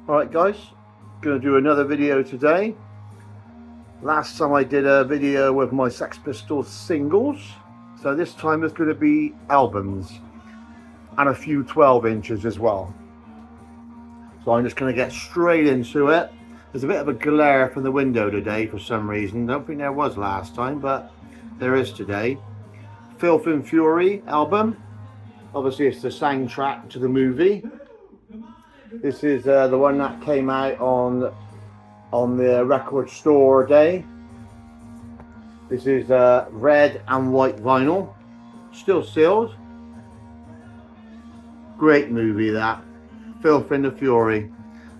Alright guys, going to do another video today. Last time I did a video with my Sex Pistols singles, so this time it's going to be albums and a few 12 inches as well. So I'm just going to get straight into it. There's a bit of a glare from the window today for some reason. Don't think there was last time, but there is today. Filth and Fury album. Obviously it's the soundtrack to the movie. This is the one that came out on the record store day. This is red and white vinyl, still sealed. Great movie that, Filth and the Fury.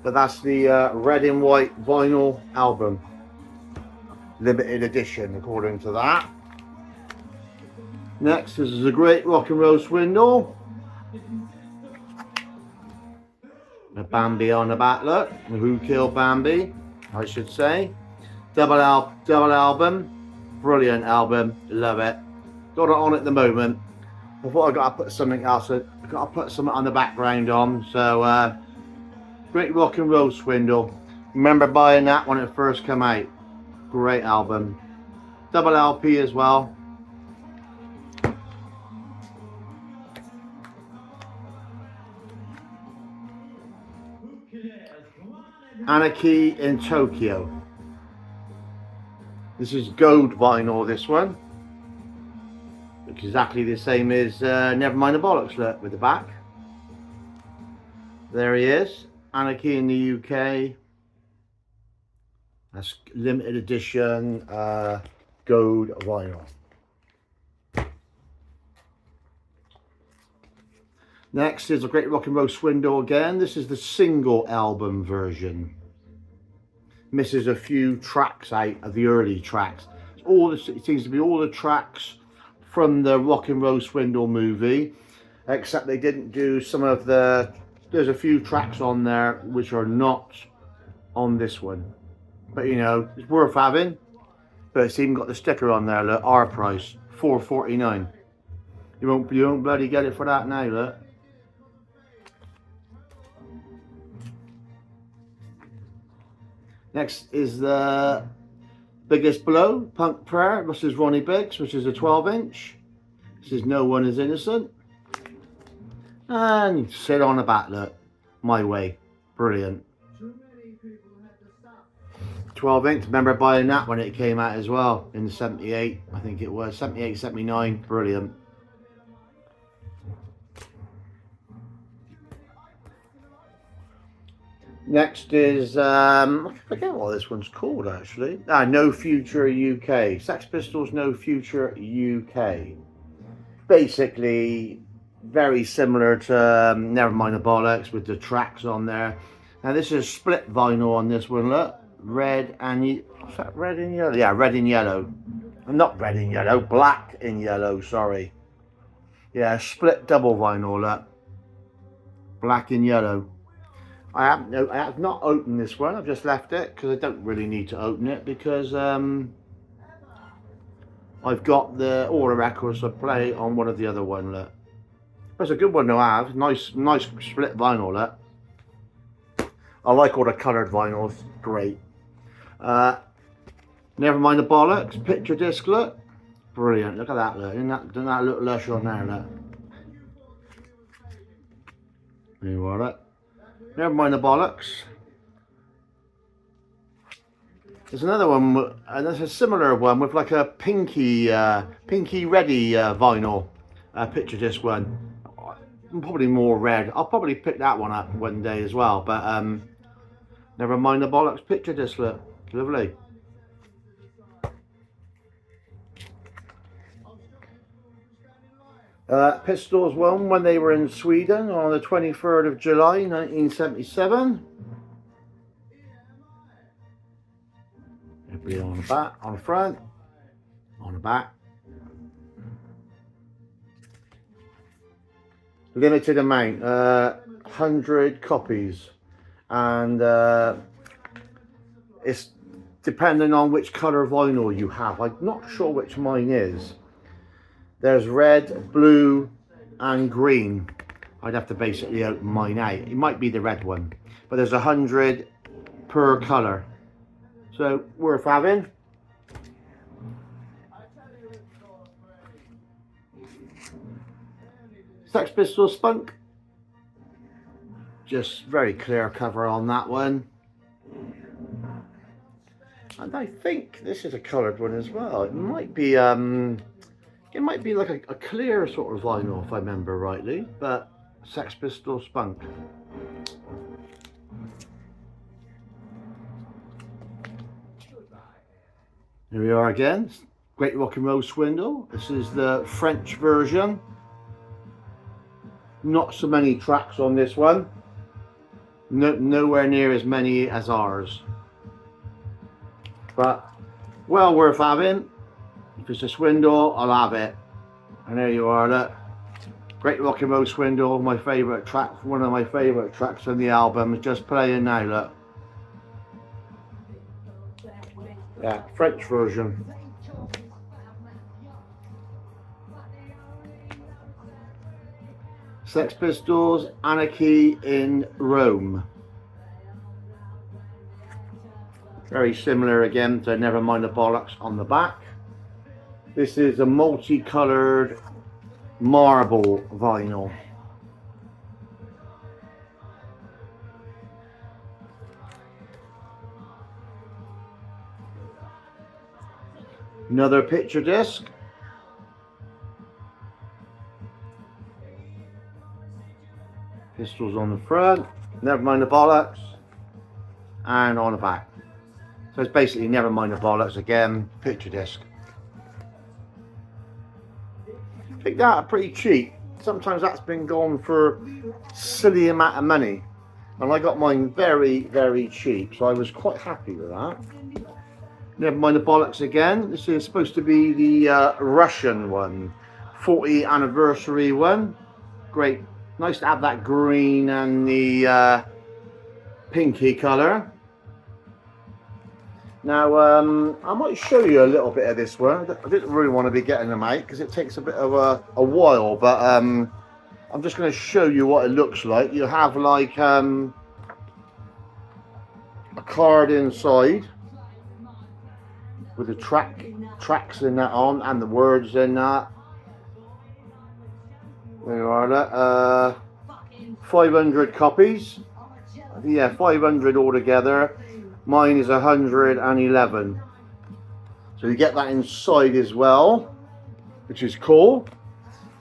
But that's the red and white vinyl album, limited edition according to that. Next, this is a great rock and roll swindle. A Bambi on the back, look. Who Killed Bambi, I should say. Double album, brilliant album, love it. Got it on at the moment. I thought I got to put something else. I got to put something on the background on. So great rock and roll swindle. Remember buying that when it first came out. Great album. Double LP as well. Anarchy in Tokyo. This is gold vinyl, this one. Looks exactly the same as Nevermind the Bollocks, look, with the back. There he is. Anarchy in the UK. That's limited edition gold vinyl. Next is a great rock and roll swindle again. This is the single album version. Misses a few tracks out of the early tracks. It seems to be all the tracks from the rock and roll swindle movie, except they didn't do some of the. There's a few tracks on there which are not on this one, but you know it's worth having. But it's even got the sticker on there. Look, our price $4.49. You won't bloody get it for that now. Look. Next is the Biggest Blow, Punk Prayer. This is Ronnie Biggs, which is a 12 inch. This is No One Is Innocent. And Sit on the Back, look. My Way. Brilliant. 12 inch. Remember buying that when it came out as well in 78. I think it was 78, 79. Brilliant. Next is, I forget what this one's called actually. No Future UK. Sex Pistols No Future UK. Basically, very similar to Nevermind the Bollocks with the tracks on there. Now this is split vinyl on this one, look. Red and, what's that, red and yellow? Yeah, red and yellow. Not red and yellow, black and yellow, sorry. Yeah, split double vinyl, look. Black and yellow. I have not opened this one. I've just left it because I don't really need to open it because I've got all the records to play on one of the other one. Look, that's a good one to have. Nice split vinyl. Look, I like all the coloured vinyls. Great. Nevermind the Bollocks. Picture disc. Look, brilliant. Look at that. Look, doesn't that look lush on there? Look. There you are. Look. Nevermind the Bollocks. There's another one, and there's a similar one with like a pinky ready vinyl picture disc one. Probably more red. I'll probably pick that one up one day as well. But Nevermind the Bollocks picture disc, look, lovely. Pistols won when they were in Sweden on the 23rd of July 1977. Everybody on the back, on the front, on the back. Limited amount, 100 copies, and it's depending on which colour vinyl you have. I'm not sure which mine is. There's red, blue and green. I'd have to basically open mine out. It might be the red one, but there's 100 per colour, so worth having. Sex Pistols Spunk, just very clear cover on that one. And I think this is a coloured one as well. It might be like a clear sort of vinyl if I remember rightly, but Sex Pistols Spunk. Here we are again, Great Rock and Roll Swindle. This is the French version. Not so many tracks on this one. Nowhere near as many as ours. But well worth having. If it's a swindle, I'll have it. And there you are, look. Great Rock and Roll Swindle, my favourite track, one of my favourite tracks on the album, is just playing now, look. Yeah, French version. Sex Pistols, Anarchy in Rome. Very similar again to Never Mind the Bollocks on the back. This is a multicoloured marble vinyl. Another picture disc. Pistols on the front, Never Mind the Bollocks, and on the back. So it's basically Never Mind the Bollocks again, picture disc. Picked that up pretty cheap. Sometimes that's been gone for a silly amount of money. And I got mine very, very cheap, so I was quite happy with that. Never Mind the Bollocks again. This is supposed to be the Russian one, 40th anniversary one. Great, nice to have that green and the pinky colour. Now I might show you a little bit of this one. I didn't really want to be getting them out because it takes a bit of a while, but I'm just going to show you what it looks like. You have like a card inside with the tracks in that on and the words in that. There you are. 500 copies. Yeah, 500 altogether. Mine is 111. So you get that inside as well, which is cool.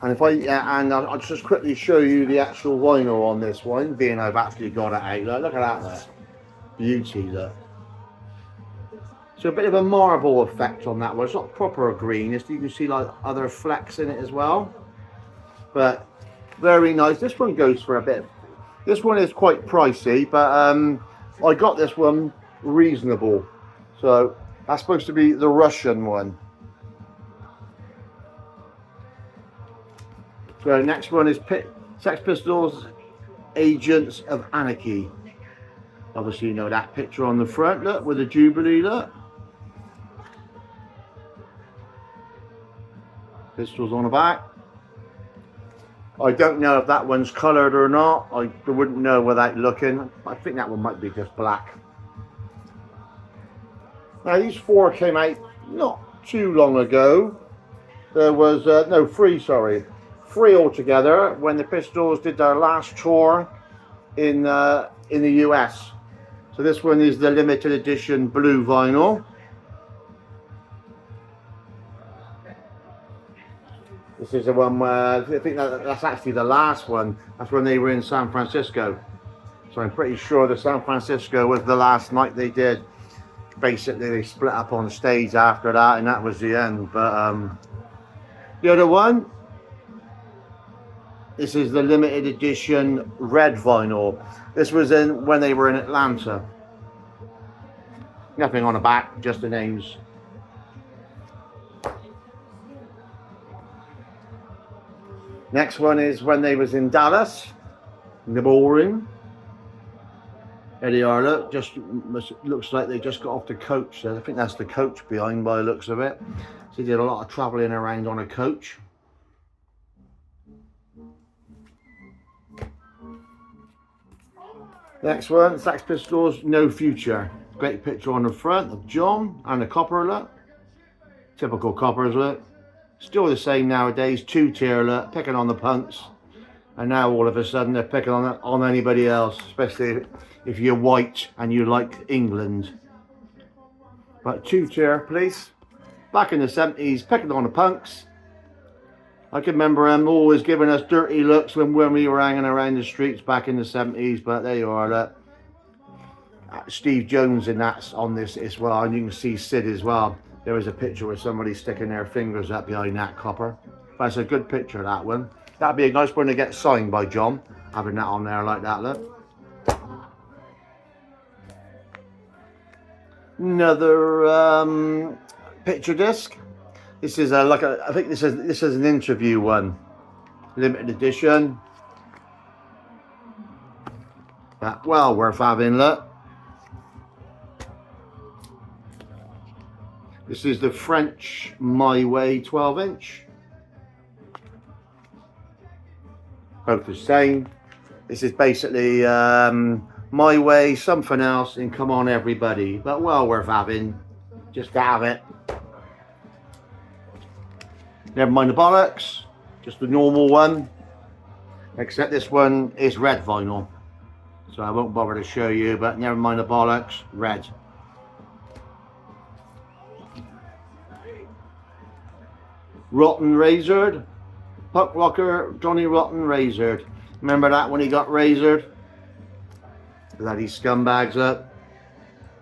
And if I'll just quickly show you the actual vinyl on this one, being I've actually got it out. Look at that there. Beauty, look. So a bit of a marble effect on that one. It's not proper green. You can see like other flecks in it as well. But very nice. This one goes for a bit. This one is quite pricey, but I got this one reasonable. So that's supposed to be the Russian one. So next one is Sex Pistols, Agents of Anarchy. Obviously you know that picture on the front, look, with the Jubilee, look. Pistols on the back. I don't know if that one's coloured or not. I wouldn't know without looking. I think that one might be just black. Now these four came out not too long ago. There was, no, three, sorry. Three altogether when the Pistols did their last tour in the US. So this one is the limited edition blue vinyl. This is the one where, I think that's actually the last one. That's when they were in San Francisco. So I'm pretty sure the San Francisco was the last night they did. Basically they split up on stage after that and that was the end. But the other one, this is the limited edition red vinyl. This was in when they were in Atlanta. Nothing on the back, just the names. Next one is when they was in Dallas, in the ballroom. There they are, look, just looks like they just got off the coach. I think that's the coach behind by the looks of it. So they did a lot of travelling around on a coach. Next one, Sex Pistols, No Future. Great picture on the front of John and the copper look. Typical coppers look. Still the same nowadays, two-tier look, picking on the punks. And now all of a sudden they're picking on anybody else, especially if you're white and you like England. But two-tier, please. Back in the 70s, picking on the punks. I can remember them always giving us dirty looks when we were hanging around the streets back in the 70s, but there you are, look. Steve Jones in that's on this as well, and you can see Sid as well. There was a picture with somebody sticking their fingers up behind that copper. That's a good picture, that one. That'd be a nice one to get signed by John, having that on there like that, look. Another picture disc. This is I think this is an interview one, limited edition. But well worth having, look. This is the French My Way 12-inch. Both the same. This is basically My Way, something else, and Come On Everybody. But well worth having, just to have it. Never mind the bollocks, just the normal one. Except this one is red vinyl. So I won't bother to show you, but never mind the bollocks, red. Rotten Razored, punk rocker Johnny Rotten Razored. Remember that when he got razored? Bloody scumbags up.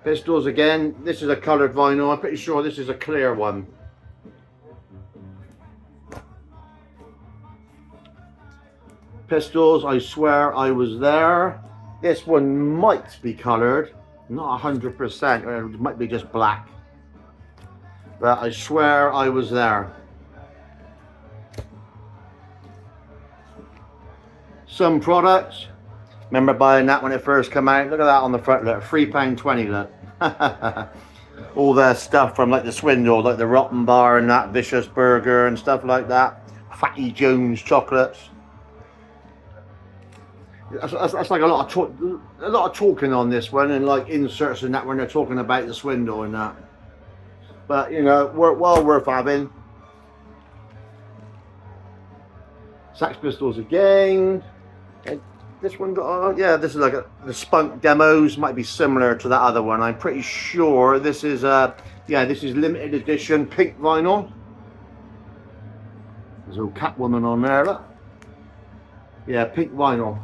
Pistols again. This is a coloured vinyl. I'm pretty sure this is a clear one. Pistols, I swear I was there. This one might be coloured, not 100%, or it might be just black. But I swear I was there. Some products, remember buying that when it first came out? Look at that on the front, look, £3.20, look. All their stuff from like the Swindle, like the Rotten Bar and that, Vicious Burger and stuff like that. Fatty Jones chocolates. That's like a lot of talking on this one, and like inserts and that when they're talking about the Swindle and that. But you know, well worth having. Sex Pistols again. This one got, yeah, this is like the Spunk demos, might be similar to that other one. I'm pretty sure this is yeah, this is limited edition pink vinyl. There's a little Catwoman on there, look. Yeah, pink vinyl.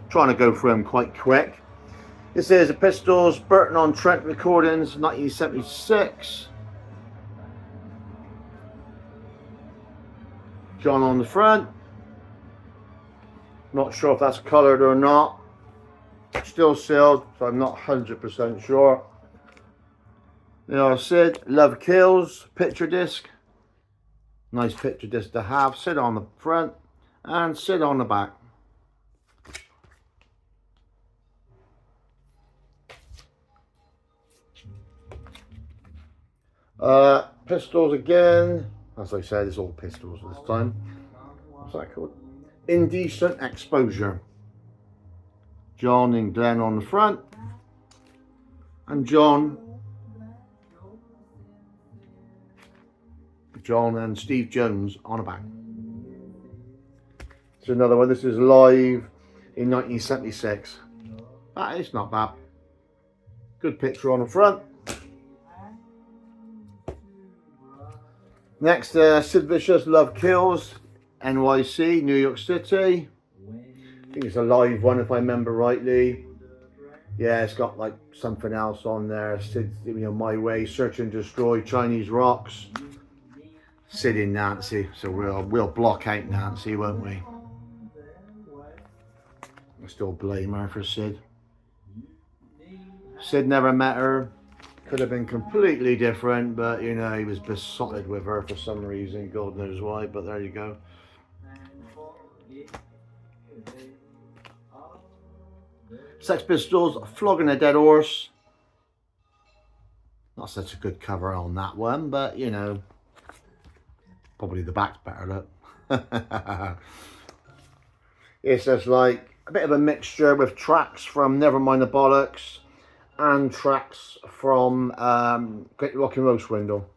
Trying to go through them quite quick. This is the Pistols, Burton on Trent Recordings, 1976. John on the front. Not sure if that's coloured or not. Still sealed, so I'm not 100% sure. There are Sid, Love Kills, picture disc. Nice picture disc to have. Sid on the front and Sid on the back. Pistols again. As I said, it's all Pistols this time. What's that called? Indecent Exposure. John and Glenn on the front, and John and Steve Jones on the back. So another one. This is live in 1976. That is not bad. Good picture on the front. Next, Sid Vicious, Love Kills, NYC, New York City. I think it's a live one if I remember rightly. Yeah, it's got like something else on there. Sid, you know, My Way, Search and Destroy, Chinese Rocks. Sid and Nancy, so we'll block out Nancy, won't we? I still blame her for Sid. Sid never met her. Could have been completely different, but you know, he was besotted with her for some reason. God knows why, but there you go. Sex Pistols, Flogging a Dead Horse. Not such a good cover on that one, but you know, probably the back's better, look. It's just like a bit of a mixture with tracks from Nevermind the Bollocks and tracks from Great Rock and Roll Swindle.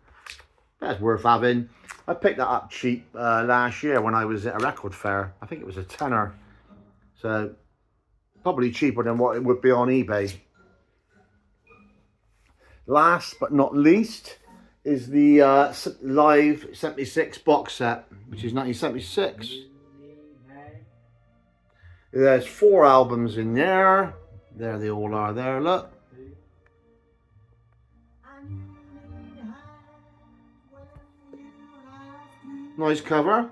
That's worth having. I picked that up cheap last year when I was at a record fair. I think it was a tenner. So probably cheaper than what it would be on eBay. Last but not least is the Live 76 box set, which is 1976. There's 4 albums in there. There they all are there, look. Nice cover.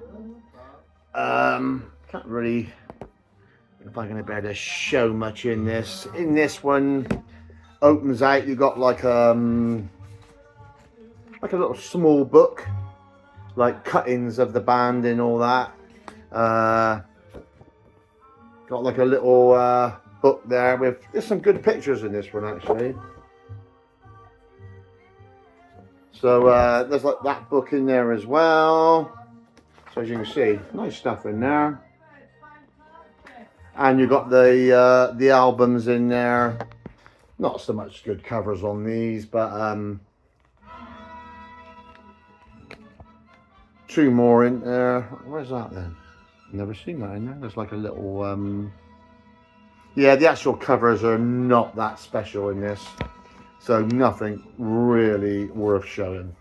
Can't really, if I'm going to be able to show much in this. In this one, opens out, you got like a little small book, like cuttings of the band and all that. Got like a little book there with, there's some good pictures in this one actually. So there's like that book in there as well. So as you can see, nice stuff in there. And you've got the albums in there. Not so much good covers on these, but 2 more in there. Where's that then? Never seen that in there. There's like a little yeah, the actual covers are not that special in this, so nothing really worth showing.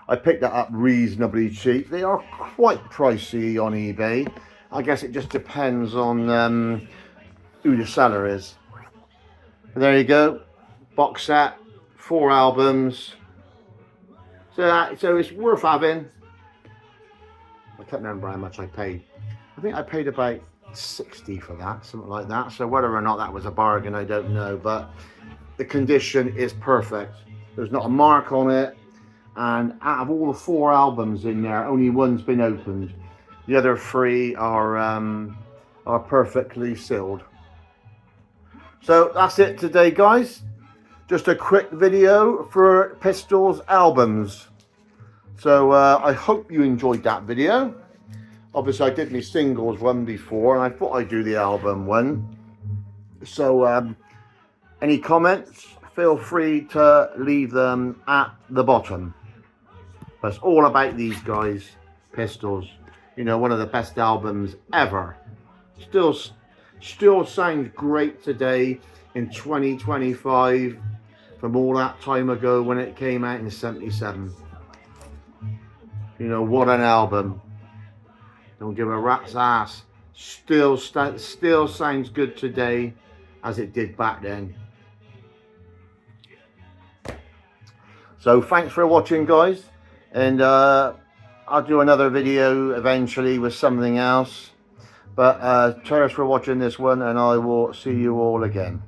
I picked that up reasonably cheap. They are quite pricey on eBay. I guess it just depends on who the seller is. But there you go, box set, 4 albums. So it's worth having. I can't remember how much I paid. I think I paid about 60 for that, something like that. So whether or not that was a bargain, I don't know. But the condition is perfect. There's not a mark on it. And out of all the 4 albums in there, only one's been opened. The other 3 are perfectly sealed. So that's it today, guys. Just a quick video for Pistols albums. So I hope you enjoyed that video. Obviously I did my singles one before and I thought I'd do the album one. So any comments, feel free to leave them at the bottom. That's all about these guys, Pistols. You know, one of the best albums ever. Still sounds great today in 2025 from all that time ago when it came out in 77. You know, what an album. Don't give a rat's ass. Still sounds good today as it did back then. So thanks for watching, guys. And I'll do another video eventually with something else. But thanks for watching this one, and I will see you all again.